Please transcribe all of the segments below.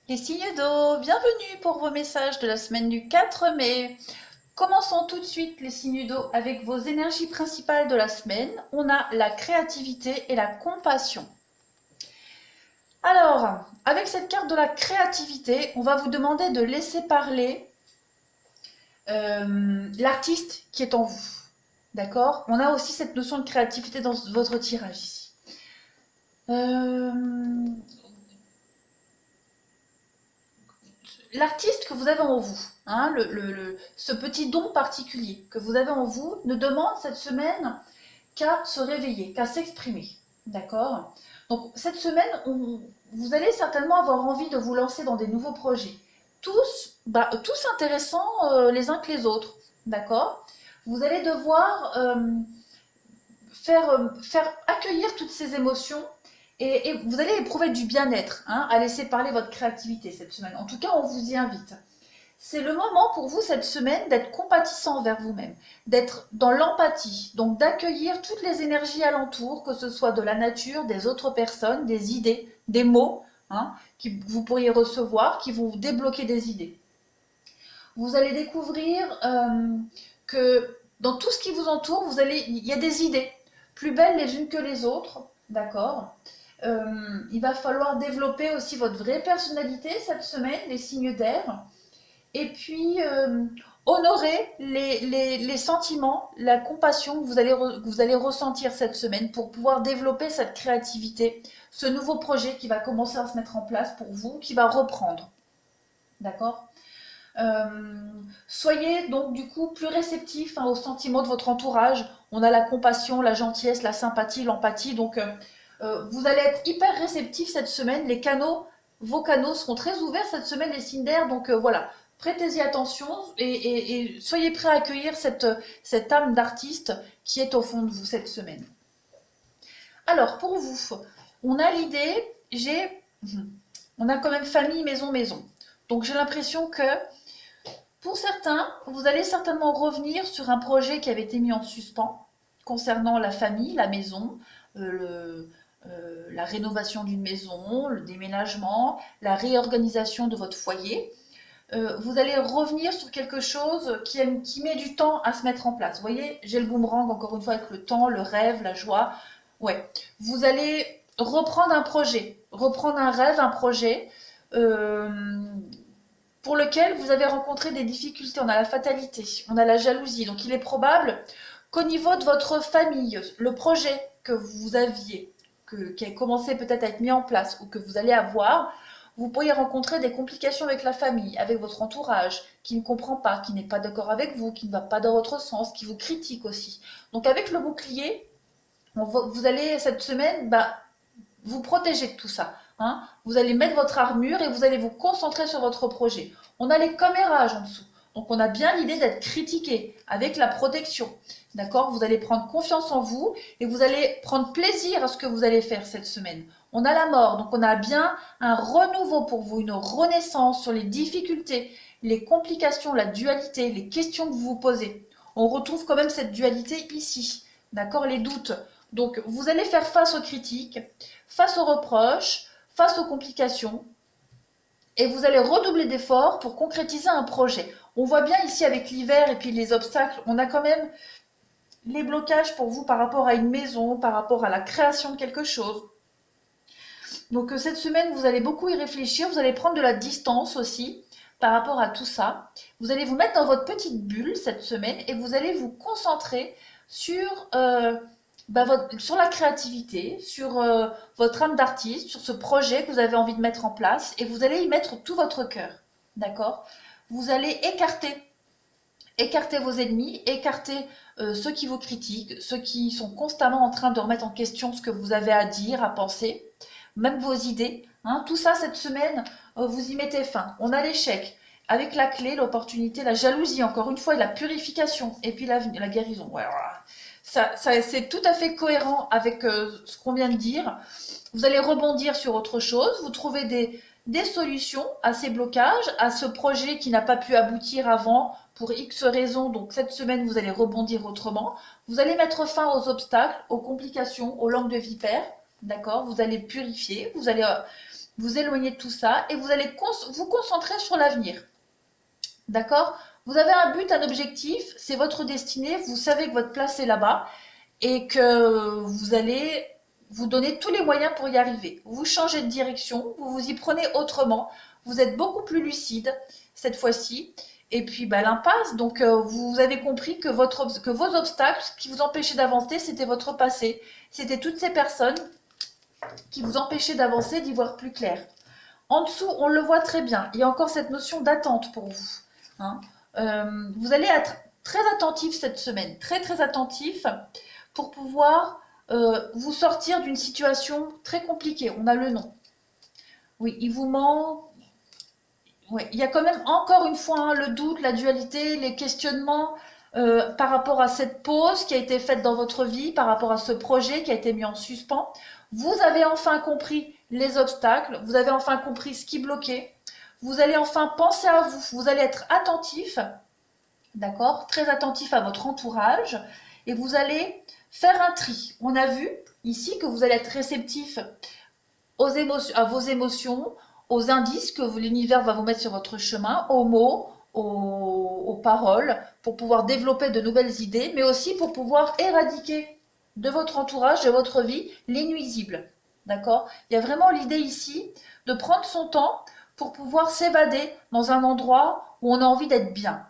Les signes d'eau, bienvenue pour vos messages de la semaine du 4 mai. Commençons tout de suite les signes d'eau avec vos énergies principales de la semaine. On a la créativité et la compassion. Alors, avec cette carte de la créativité, on va vous demander de laisser parler l'artiste qui est en vous. D'accord? On a aussi cette notion de créativité dans votre tirage ici. Euh, L'artiste que vous avez en vous, hein, ce petit don particulier que vous avez en vous, ne demande cette semaine qu'à se réveiller, qu'à s'exprimer. D'accord? Donc cette semaine, vous allez certainement avoir envie de vous lancer dans des nouveaux projets. Tous intéressants les uns que les autres. D'accord? Vous allez devoir faire accueillir toutes ces émotions et vous allez éprouver du bien-être, hein, à laisser parler votre créativité cette semaine. En tout cas, on vous y invite. C'est le moment pour vous cette semaine d'être compatissant envers vous-même, d'être dans l'empathie, donc d'accueillir toutes les énergies alentour, que ce soit de la nature, des autres personnes, des idées, des mots, hein, que vous pourriez recevoir, qui vont vous débloquer des idées. Vous allez découvrir que dans tout ce qui vous entoure, il y a des idées, plus belles les unes que les autres, d'accord. Il va falloir développer aussi votre vraie personnalité cette semaine, les signes d'air. Et puis, honorer les sentiments, la compassion que vous allez ressentir cette semaine pour pouvoir développer cette créativité, ce nouveau projet qui va commencer à se mettre en place pour vous, qui va reprendre. D'accord? Soyez donc du coup plus réceptif, hein, aux sentiments de votre entourage. On a la compassion, la gentillesse, la sympathie, l'empathie. Donc, vous allez être hyper réceptif cette semaine. Vos canaux seront très ouverts cette semaine, les signes d'air. Donc voilà, prêtez-y attention et soyez prêts à accueillir cette âme d'artiste qui est au fond de vous cette semaine. Alors pour vous, on a l'idée, on a quand même famille, maison, maison. Donc j'ai l'impression que pour certains, vous allez certainement revenir sur un projet qui avait été mis en suspens concernant la famille, la maison, la rénovation d'une maison, le déménagement, la réorganisation de votre foyer. Vous allez revenir sur quelque chose qui met du temps à se mettre en place. Vous voyez, j'ai le boomerang encore une fois avec le temps, le rêve, la joie. Ouais, vous allez reprendre un projet, reprendre un rêve, un projet. Euh, pour lequel vous avez rencontré des difficultés. On a la fatalité, on a la jalousie. Donc il est probable qu'au niveau de votre famille, le projet que vous aviez, qui a commencé peut-être à être mis en place ou que vous allez avoir, vous pourriez rencontrer des complications avec la famille, avec votre entourage, qui ne comprend pas, qui n'est pas d'accord avec vous, qui ne va pas dans votre sens, qui vous critique aussi. Donc avec le bouclier, vous allez cette semaine vous protéger de tout ça. Hein. Vous allez mettre votre armure et vous allez vous concentrer sur votre projet. On a les commérages en dessous. Donc on a bien l'idée d'être critiqué avec la protection. D'accord? Vous allez prendre confiance en vous et vous allez prendre plaisir à ce que vous allez faire cette semaine. On a la mort, donc on a bien un renouveau pour vous, une renaissance sur les difficultés, les complications, la dualité, les questions que vous vous posez. On retrouve quand même cette dualité ici. D'accord? Les doutes. Donc vous allez faire face aux critiques, face aux reproches, face aux complications, et vous allez redoubler d'efforts pour concrétiser un projet. On voit bien ici avec l'hiver et puis les obstacles, on a quand même les blocages pour vous par rapport à une maison, par rapport à la création de quelque chose. Donc cette semaine, vous allez beaucoup y réfléchir, vous allez prendre de la distance aussi par rapport à tout ça. Vous allez vous mettre dans votre petite bulle cette semaine et vous allez vous concentrer sur sur la créativité, sur votre âme d'artiste, sur ce projet que vous avez envie de mettre en place et vous allez y mettre tout votre cœur. D'accord? Vous allez écarter vos ennemis, écarter ceux qui vous critiquent, ceux qui sont constamment en train de remettre en question ce que vous avez à dire, à penser, même vos idées. Hein. Tout ça, cette semaine, vous y mettez fin. On a l'échec. Avec la clé, l'opportunité, la jalousie, encore une fois, et la purification, et puis la guérison. Ouais, voilà. C'est tout à fait cohérent avec ce qu'on vient de dire. Vous allez rebondir sur autre chose, vous trouvez des solutions à ces blocages, à ce projet qui n'a pas pu aboutir avant pour X raisons. Donc cette semaine, vous allez rebondir autrement. Vous allez mettre fin aux obstacles, aux complications, aux langues de vipère. D'accord? Vous allez purifier, vous allez vous éloigner de tout ça et vous allez vous concentrer sur l'avenir. D'accord? Vous avez un but, un objectif, c'est votre destinée, vous savez que votre place est là-bas et que vous allez vous donner tous les moyens pour y arriver. Vous changez de direction, vous vous y prenez autrement, vous êtes beaucoup plus lucide cette fois-ci. Et puis l'impasse, donc vous avez compris que vos obstacles qui vous empêchaient d'avancer, c'était votre passé. C'était toutes ces personnes qui vous empêchaient d'avancer, d'y voir plus clair. En dessous, on le voit très bien, il y a encore cette notion d'attente pour vous. Hein. Vous allez être très attentif cette semaine, très très attentif pour pouvoir vous sortir d'une situation très compliquée. On a le nom. Oui, il vous ment. Oui, il y a quand même encore une fois hein, le doute, la dualité, les questionnements par rapport à cette pause qui a été faite dans votre vie, par rapport à ce projet qui a été mis en suspens. Vous avez enfin compris les obstacles, vous avez enfin compris ce qui bloquait. Vous allez enfin penser à vous, vous allez être attentif, d'accord, très attentif à votre entourage et vous allez faire un tri. On a vu ici que vous allez être réceptif à vos émotions, aux indices que l'univers va vous mettre sur votre chemin, aux mots, aux paroles, pour pouvoir développer de nouvelles idées, mais aussi pour pouvoir éradiquer de votre entourage, de votre vie, les nuisibles. D'accord? Il y a vraiment l'idée ici de prendre son temps pour pouvoir s'évader dans un endroit où on a envie d'être bien.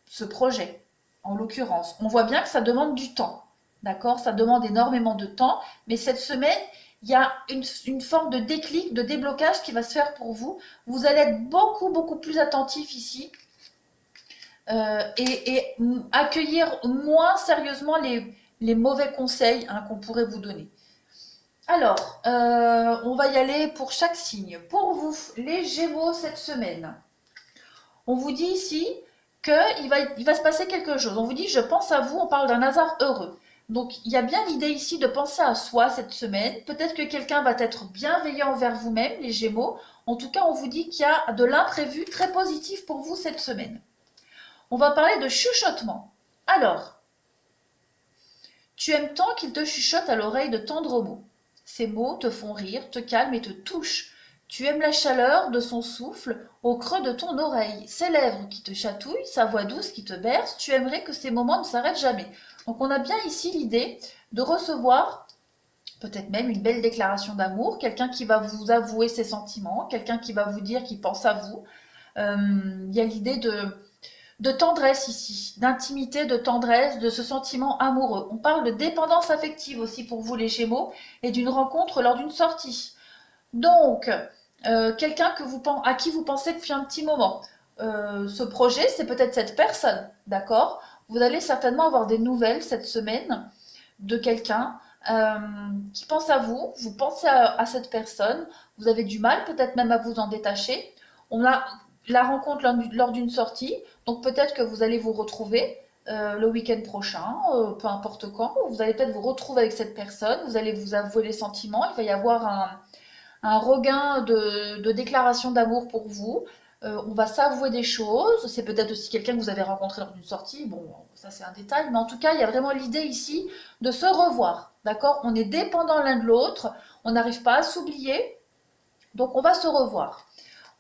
Ce projet, en l'occurrence, on voit bien que ça demande du temps. D'accord? Ça demande énormément de temps, mais cette semaine, il y a une forme de déclic, de déblocage qui va se faire pour vous. Vous allez être beaucoup, beaucoup plus attentif ici et accueillir moins sérieusement les mauvais conseils hein, qu'on pourrait vous donner. Alors, on va y aller pour chaque signe. Pour vous, les Gémeaux cette semaine, on vous dit ici qu'il va se passer quelque chose. On vous dit, je pense à vous, on parle d'un hasard heureux. Donc, il y a bien l'idée ici de penser à soi cette semaine. Peut-être que quelqu'un va être bienveillant envers vous-même, les Gémeaux. En tout cas, on vous dit qu'il y a de l'imprévu très positif pour vous cette semaine. On va parler de chuchotement. Alors, tu aimes tant qu'il te chuchote à l'oreille de tendres mots. Ces mots te font rire, te calment et te touchent. Tu aimes la chaleur de son souffle au creux de ton oreille, ses lèvres qui te chatouillent, sa voix douce qui te berce. Tu aimerais que ces moments ne s'arrêtent jamais. Donc on a bien ici l'idée de recevoir peut-être même une belle déclaration d'amour, quelqu'un qui va vous avouer ses sentiments, quelqu'un qui va vous dire qu'il pense à vous. Il y a l'idée de tendresse ici, d'intimité, de tendresse, de ce sentiment amoureux. On parle de dépendance affective aussi pour vous les Gémeaux et d'une rencontre lors d'une sortie. Donc, quelqu'un à qui vous pensez depuis un petit moment. Ce projet, c'est peut-être cette personne, d'accord? Vous allez certainement avoir des nouvelles cette semaine de quelqu'un qui pense à vous, vous pensez à cette personne, vous avez du mal peut-être même à vous en détacher. On a la rencontre lors d'une sortie, donc peut-être que vous allez vous retrouver le week-end prochain, peu importe quand, vous allez peut-être vous retrouver avec cette personne, vous allez vous avouer les sentiments, il va y avoir un regain de déclaration d'amour pour vous. On va s'avouer des choses. C'est peut-être aussi quelqu'un que vous avez rencontré lors d'une sortie. Bon, ça c'est un détail, mais en tout cas, il y a vraiment l'idée ici de se revoir. D'accord? On est dépendants l'un de l'autre. On n'arrive pas à s'oublier. Donc, on va se revoir.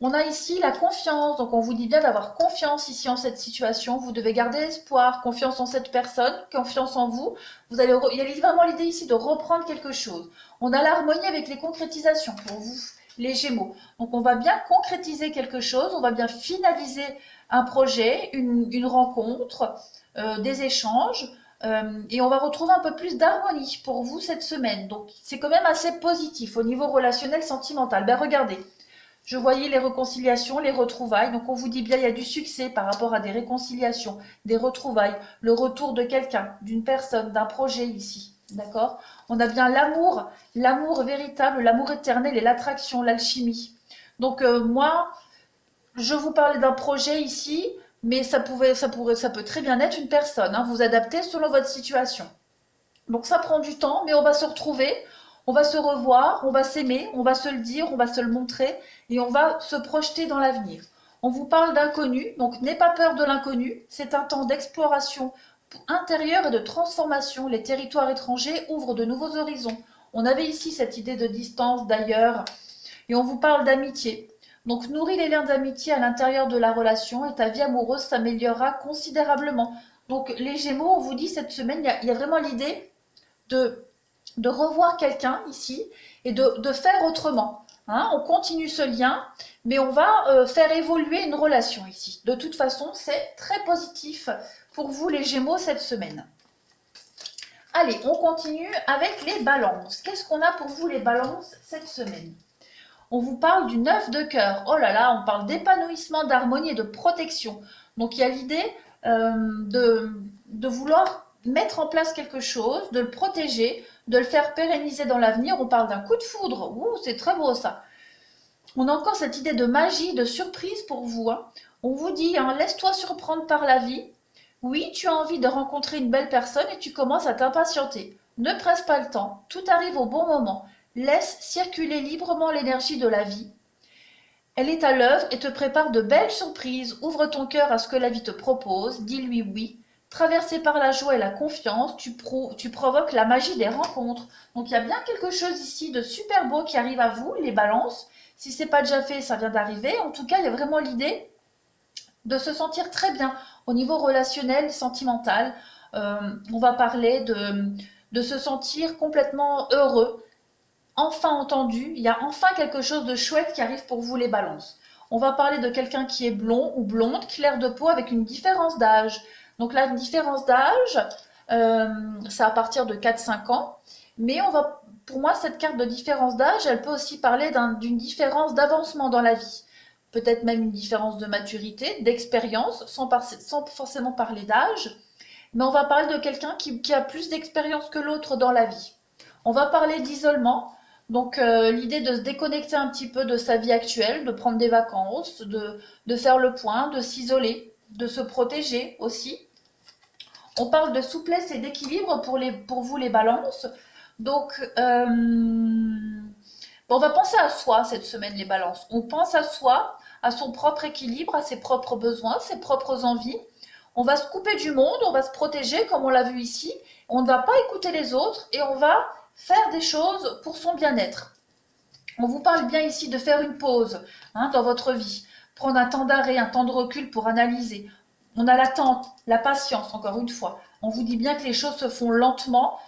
On a ici la confiance, donc on vous dit bien d'avoir confiance ici en cette situation. Vous devez garder espoir, confiance en cette personne, confiance en vous. Il y a vraiment l'idée ici de reprendre quelque chose. On a l'harmonie avec les concrétisations pour vous, les Gémeaux. Donc on va bien concrétiser quelque chose, on va bien finaliser un projet, une rencontre, des échanges. Et on va retrouver un peu plus d'harmonie pour vous cette semaine. Donc c'est quand même assez positif au niveau relationnel, sentimental. Ben regardez. Je voyais les réconciliations, les retrouvailles. Donc on vous dit bien, il y a du succès par rapport à des réconciliations, des retrouvailles, le retour de quelqu'un, d'une personne, d'un projet ici. D'accord? On a bien l'amour véritable, l'amour éternel et l'attraction, l'alchimie. Donc moi, je vous parlais d'un projet ici, mais ça peut très bien être une personne. Hein, vous adaptez selon votre situation. Donc ça prend du temps, mais on va se retrouver, on va se revoir, on va s'aimer, on va se le dire, on va se le montrer et on va se projeter dans l'avenir. On vous parle d'inconnu, donc n'aie pas peur de l'inconnu, c'est un temps d'exploration intérieure et de transformation. Les territoires étrangers ouvrent de nouveaux horizons. On avait ici cette idée de distance d'ailleurs Et on vous parle d'amitié. Donc nourris les liens d'amitié à l'intérieur de la relation et ta vie amoureuse s'améliorera considérablement. Donc les Gémeaux, on vous dit cette semaine, il y a vraiment l'idée de, de revoir quelqu'un ici et de faire autrement. Hein, on continue ce lien, mais on va faire évoluer une relation ici. De toute façon, c'est très positif pour vous les Gémeaux cette semaine. Allez, on continue avec les balances. Qu'est-ce qu'on a pour vous les balances cette semaine? On vous parle du 9 de cœur. Oh là là, on parle d'épanouissement, d'harmonie et de protection. Donc il y a l'idée de vouloir mettre en place quelque chose, de le protéger, de le faire pérenniser dans l'avenir. On parle d'un coup de foudre. Ouh, c'est très beau ça. On a encore cette idée de magie, de surprise pour vous. Hein. On vous dit, hein, laisse-toi surprendre par la vie. Oui, tu as envie de rencontrer une belle personne et tu commences à t'impatienter. Ne presse pas le temps, tout arrive au bon moment. Laisse circuler librement l'énergie de la vie. Elle est à l'œuvre et te prépare de belles surprises. Ouvre ton cœur à ce que la vie te propose, dis-lui oui. Traversé par la joie et la confiance, tu provoques la magie des rencontres. Donc il y a bien quelque chose ici de super beau qui arrive à vous, les balances. Si ce n'est pas déjà fait, ça vient d'arriver. En tout cas, il y a vraiment l'idée de se sentir très bien au niveau relationnel, sentimental. On va parler de se sentir complètement heureux, enfin entendu. Il y a enfin quelque chose de chouette qui arrive pour vous les balances. On va parler de quelqu'un qui est blond ou blonde, clair de peau avec une différence d'âge. Donc la différence d'âge, c'est à partir de 4-5 ans. Mais pour moi, cette carte de différence d'âge, elle peut aussi parler d'une différence d'avancement dans la vie. Peut-être même une différence de maturité, d'expérience, sans forcément parler d'âge. Mais on va parler de quelqu'un qui a plus d'expérience que l'autre dans la vie. On va parler d'isolement. Donc l'idée de se déconnecter un petit peu de sa vie actuelle, de prendre des vacances, de faire le point, de s'isoler, de se protéger aussi. On parle de souplesse et d'équilibre pour vous les balances. Donc on va penser à soi cette semaine les balances. On pense à soi, à son propre équilibre, à ses propres besoins, ses propres envies. On va se couper du monde, on va se protéger comme on l'a vu ici. On ne va pas écouter les autres et on va faire des choses pour son bien-être. On vous parle bien ici de faire une pause dans votre vie. Prendre un temps d'arrêt, un temps de recul pour analyser. On a l'attente, la patience, encore une fois. On vous dit bien que les choses se font lentement,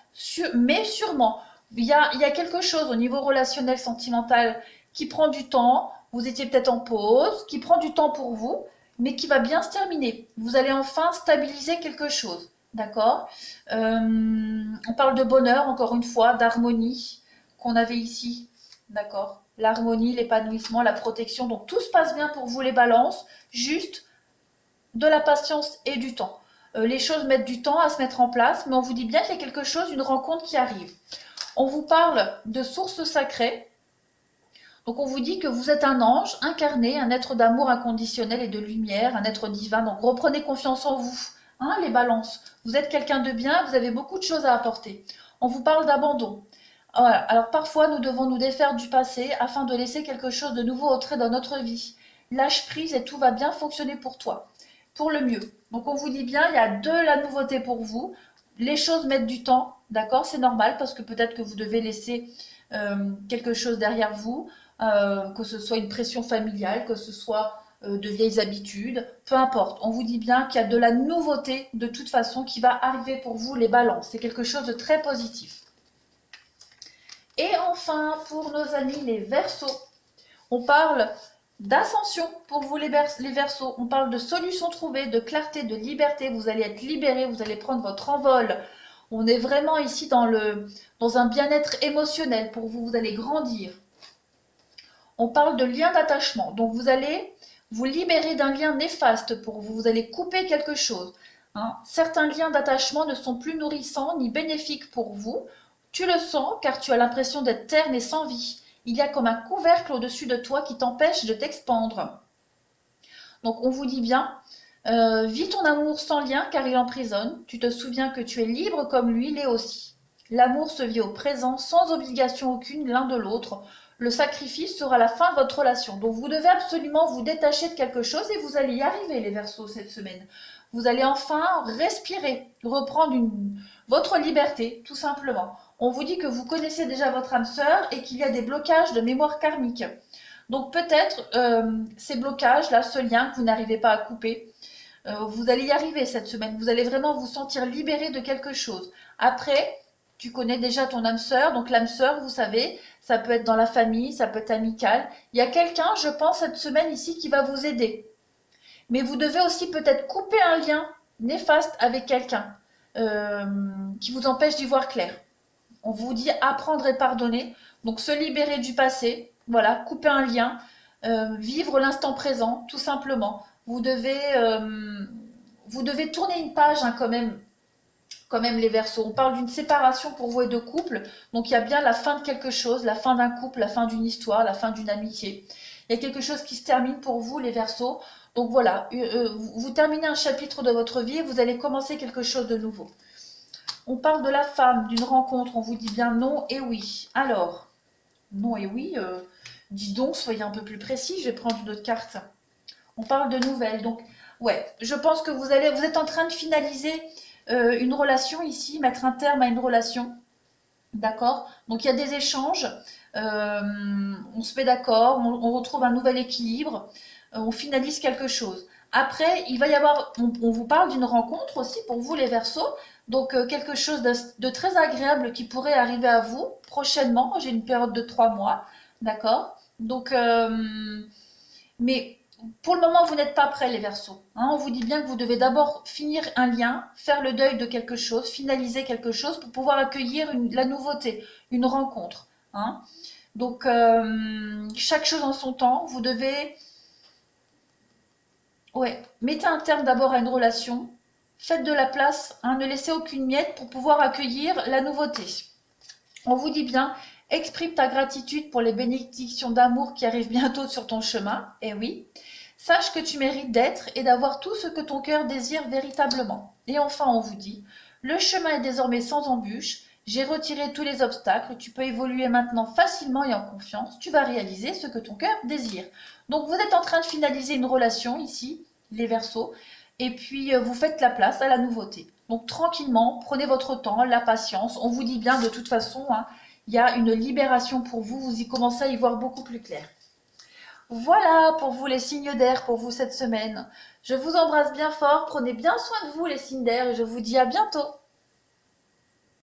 mais sûrement. Il y a quelque chose au niveau relationnel, sentimental qui prend du temps. Vous étiez peut-être en pause, qui prend du temps pour vous, mais qui va bien se terminer. Vous allez enfin stabiliser quelque chose. D'accord. On parle de bonheur, encore une fois, d'harmonie qu'on avait ici. D'accord. L'harmonie, l'épanouissement, la protection. Donc tout se passe bien pour vous les balances. Juste de la patience et du temps. Les choses mettent du temps à se mettre en place, mais on vous dit bien qu'il y a quelque chose, une rencontre qui arrive. On vous parle de sources sacrées. Donc on vous dit que vous êtes un ange incarné, un être d'amour inconditionnel et de lumière, un être divin. Donc reprenez confiance en vous, les balances. Vous êtes quelqu'un de bien, vous avez beaucoup de choses à apporter. On vous parle d'abandon. Voilà. Alors parfois nous devons nous défaire du passé afin de laisser quelque chose de nouveau entrer dans notre vie. Lâche prise et tout va bien fonctionner pour toi, pour le mieux. Donc on vous dit bien, il y a de la nouveauté pour vous. Les choses mettent du temps, d'accord, c'est normal parce que peut-être que vous devez laisser quelque chose derrière vous, que ce soit une pression familiale, que ce soit de vieilles habitudes, peu importe. On vous dit bien qu'il y a de la nouveauté de toute façon qui va arriver pour vous les balances. C'est quelque chose de très positif. Et enfin, pour nos amis les Verseaux, on parle d'ascension pour vous les Verseaux. On parle de solutions trouvées, de clarté, de liberté. Vous allez être libérés, vous allez prendre votre envol. On est vraiment ici dans un bien-être émotionnel pour vous. Vous allez grandir. On parle de lien d'attachement. Donc vous allez vous libérer d'un lien néfaste pour vous. Vous allez couper quelque chose. Certains liens d'attachement ne sont plus nourrissants ni bénéfiques pour vous. Tu le sens car tu as l'impression d'être terne et sans vie. Il y a comme un couvercle au-dessus de toi qui t'empêche de t'expandre. Donc on vous dit bien, vis ton amour sans lien car il emprisonne. Tu te souviens que tu es libre comme lui, il est aussi. L'amour se vit au présent sans obligation aucune l'un de l'autre. Le sacrifice sera la fin de votre relation. Donc vous devez absolument vous détacher de quelque chose et vous allez y arriver les Verseaux cette semaine. Vous allez enfin respirer, reprendre votre liberté tout simplement. On vous dit que vous connaissez déjà votre âme sœur et qu'il y a des blocages de mémoire karmique. Donc peut-être ces blocages, là, ce lien que vous n'arrivez pas à couper, vous allez y arriver cette semaine. Vous allez vraiment vous sentir libéré de quelque chose. Après, tu connais déjà ton âme sœur. Donc l'âme sœur, vous savez, ça peut être dans la famille, ça peut être amical. Il y a quelqu'un, je pense, cette semaine ici qui va vous aider. Mais vous devez aussi peut-être couper un lien néfaste avec quelqu'un euh, qui vous empêche d'y voir clair. On vous dit apprendre et pardonner. Donc se libérer du passé, voilà, couper un lien, vivre l'instant présent, tout simplement. Vous devez tourner une page hein, quand même les Verseaux. On parle d'une séparation pour vous et de couple, donc il y a bien la fin de quelque chose, la fin d'un couple, la fin d'une histoire, la fin d'une amitié. Il y a quelque chose qui se termine pour vous les Verseaux. Donc voilà, vous terminez un chapitre de votre vie et vous allez commencer quelque chose de nouveau. On parle de la femme, d'une rencontre, on vous dit bien non et oui. Alors, non et oui, dis donc, soyez un peu plus précis, je vais prendre une autre carte. On parle de nouvelles, donc ouais, je pense que vous êtes en train de finaliser une relation ici, mettre un terme à une relation, d'accord? Donc il y a des échanges, on se met d'accord, on retrouve un nouvel équilibre, on finalise quelque chose. Après, il va y avoir, on vous parle d'une rencontre aussi pour vous les Verseaux, donc quelque chose de très agréable qui pourrait arriver à vous prochainement. J'ai une période de 3 mois, d'accord? Donc, mais pour le moment, vous n'êtes pas prêts, les Verseaux. Hein, on vous dit bien que vous devez d'abord finir un lien, faire le deuil de quelque chose, finaliser quelque chose pour pouvoir accueillir la nouveauté, une rencontre. Hein. Donc, chaque chose en son temps. Vous devez, ouais, mettez un terme d'abord à une relation. Faites de la place, hein, ne laissez aucune miette pour pouvoir accueillir la nouveauté. On vous dit bien, exprime ta gratitude pour les bénédictions d'amour qui arrivent bientôt sur ton chemin. Eh oui. Sache que tu mérites d'être et d'avoir tout ce que ton cœur désire véritablement. Et enfin, on vous dit, le chemin est désormais sans embûche. J'ai retiré tous les obstacles. Tu peux évoluer maintenant facilement et en confiance. Tu vas réaliser ce que ton cœur désire. Donc, vous êtes en train de finaliser une relation ici, les Verseaux, et puis vous faites la place à la nouveauté. Donc, tranquillement, prenez votre temps, la patience. On vous dit bien, de toute façon, hein, il y a une libération pour vous. Vous y commencez à y voir beaucoup plus clair. Voilà pour vous les signes d'air pour vous cette semaine. Je vous embrasse bien fort, prenez bien soin de vous les signes d'air et je vous dis à bientôt.